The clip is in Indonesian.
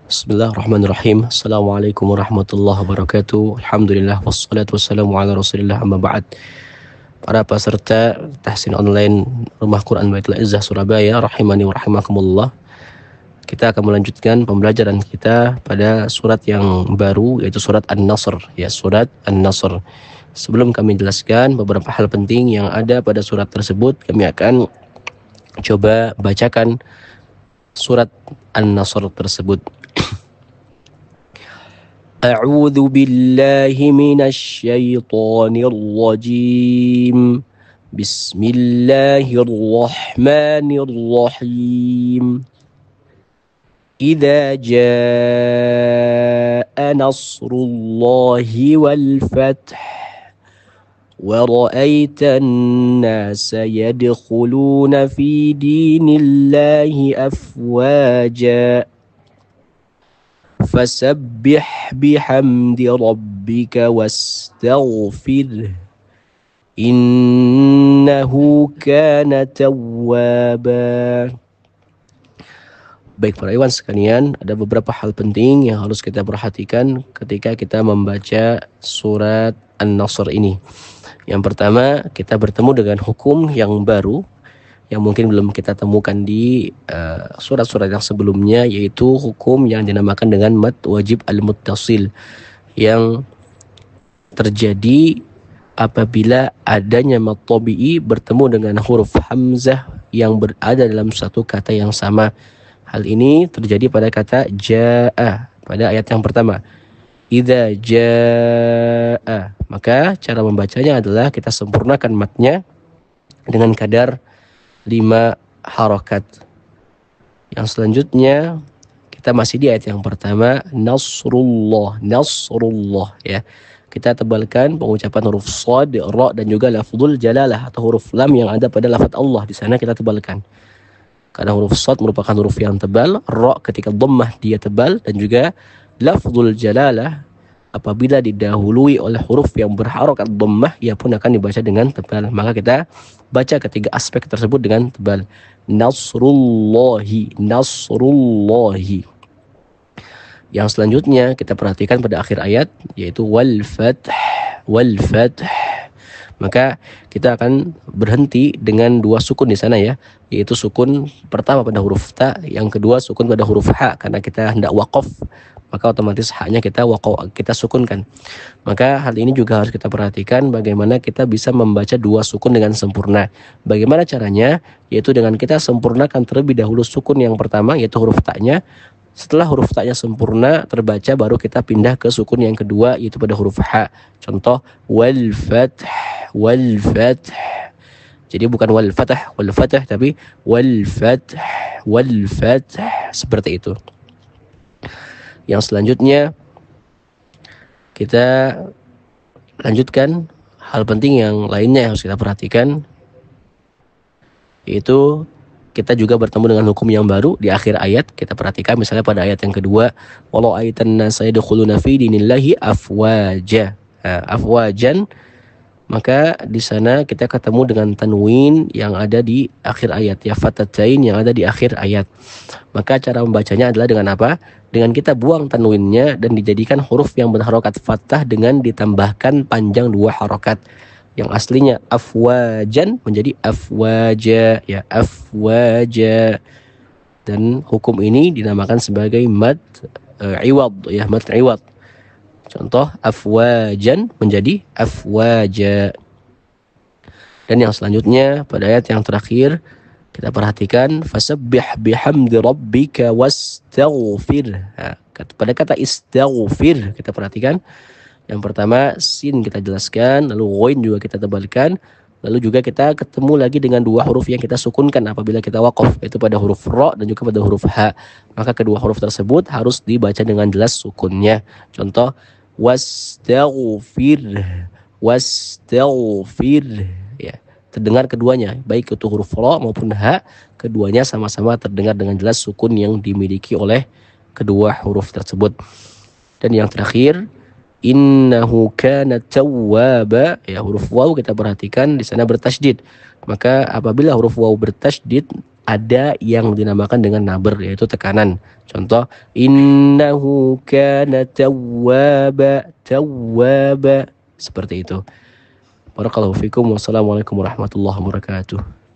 Bismillahirrahmanirrahim. Assalamualaikum warahmatullahi wabarakatuh. Alhamdulillah wassalatu wassalamu ala Rasulillah amma ba'd. Para peserta tahsin online Rumah Quran Baitul Izzah Surabaya rahimani wa rahimakumullah. Kita akan melanjutkan pembelajaran kita pada surat yang baru, yaitu surat An-Nasr, ya, surat An-Nasr. Sebelum kami jelaskan beberapa hal penting yang ada pada surat tersebut, kami akan coba bacakan surat An-Nasr tersebut. A'udzu billahi minasy syaithanir rajim. Bismillahirrahmanirrahim. Idza jaa nasrullahi wal fath wa ra'aitan nasa yadkhuluna fi dinillahi afwaja. Fasabbih bihamdi rabbika wastaghfirh innahu kana tawwaba. Baik para ikhwan sekalian, ada beberapa hal penting yang harus kita perhatikan ketika kita membaca surat An-Nasr ini. Yang pertama, kita bertemu dengan hukum yang baru yang mungkin belum kita temukan di surat-surat yang sebelumnya, yaitu hukum yang dinamakan dengan mad wajib al-muttasil, yang terjadi apabila adanya mad tabi'i bertemu dengan huruf hamzah yang berada dalam satu kata yang sama. Hal ini terjadi pada kata jaa pada ayat yang pertama. Idza jaa, maka cara membacanya adalah kita sempurnakan matnya dengan kadar 5 harokat. Yang selanjutnya kita masih di ayat yang pertama, nasrullah, nasrullah, ya. Kita tebalkan pengucapan huruf shad, ra, dan juga lafzul jalalah atau huruf lam yang ada pada lafaz Allah. Di sana kita tebalkan. Karena huruf shad merupakan huruf yang tebal, ra ketika dhammah dia tebal, dan juga lafzul jalalah apabila didahului oleh huruf yang berharokat dhammah, ia pun akan dibaca dengan tebal. Maka kita baca ketiga aspek tersebut dengan tebal. Nasrullahi, nasrullahi. Yang selanjutnya kita perhatikan pada akhir ayat, yaitu wal fath, wal fath. Maka kita akan berhenti dengan 2 sukun di sana, ya, yaitu sukun pertama pada huruf ta, yang kedua sukun pada huruf ha, karena kita hendak waqaf, maka otomatis haknya kita sukunkan. Maka hal ini juga harus kita perhatikan bagaimana kita bisa membaca 2 sukun dengan sempurna. Bagaimana caranya? Yaitu dengan kita sempurnakan terlebih dahulu sukun yang pertama, yaitu huruf ta-nya. Setelah huruf ta-nya sempurna terbaca, baru kita pindah ke sukun yang kedua, yaitu pada huruf ha. Contoh wal fath, wal fath. Jadi bukan wal fath, wal fath, tapi wal fath, wal fath, seperti itu. Yang selanjutnya kita lanjutkan hal penting yang lainnya yang harus kita perhatikan, yaitu kita juga bertemu dengan hukum yang baru di akhir ayat. Kita perhatikan misalnya pada ayat yang kedua, walau aitan nasa yadkhuluna fi dinillahi afwaja. Afwajan, maka di sana kita ketemu dengan tanwin yang ada di akhir ayat, ya, fatatain yang ada di akhir ayat. Maka cara membacanya adalah dengan apa? Dengan kita buang tanwinnya dan dijadikan huruf yang berharokat fathah dengan ditambahkan panjang 2 harokat. Yang aslinya afwajan menjadi afwaja, ya, afwaja. Dan hukum ini dinamakan sebagai mad iwad, ya, mad iwad. Contoh afwajan menjadi afwaja. Dan yang selanjutnya pada ayat yang terakhir kita perhatikan fasabbih bihamdi rabbika wastaghfir. Pada kata istaghfir kita perhatikan, yang pertama sin kita jelaskan, lalu ghain juga kita tebalkan, lalu juga kita ketemu lagi dengan 2 huruf yang kita sukunkan apabila kita waqaf, yaitu pada huruf ra dan juga pada huruf ha. Maka kedua huruf tersebut harus dibaca dengan jelas sukunnya. Contoh wastaghfir, wastaghfir, ya. Terdengar keduanya, baik itu huruf ra maupun ha, keduanya sama-sama terdengar dengan jelas sukun yang dimiliki oleh kedua huruf tersebut. Dan yang terakhir, innahu kana tawwaba, ya, huruf waw kita perhatikan di sana bertasydid. Maka apabila huruf waw bertasydid, ada yang dinamakan dengan naber, yaitu tekanan. Contoh, innahu kana tawwaba, tawwaba, seperti itu. Barakallahu fikum. Wassalamualaikum warahmatullahi wabarakatuh.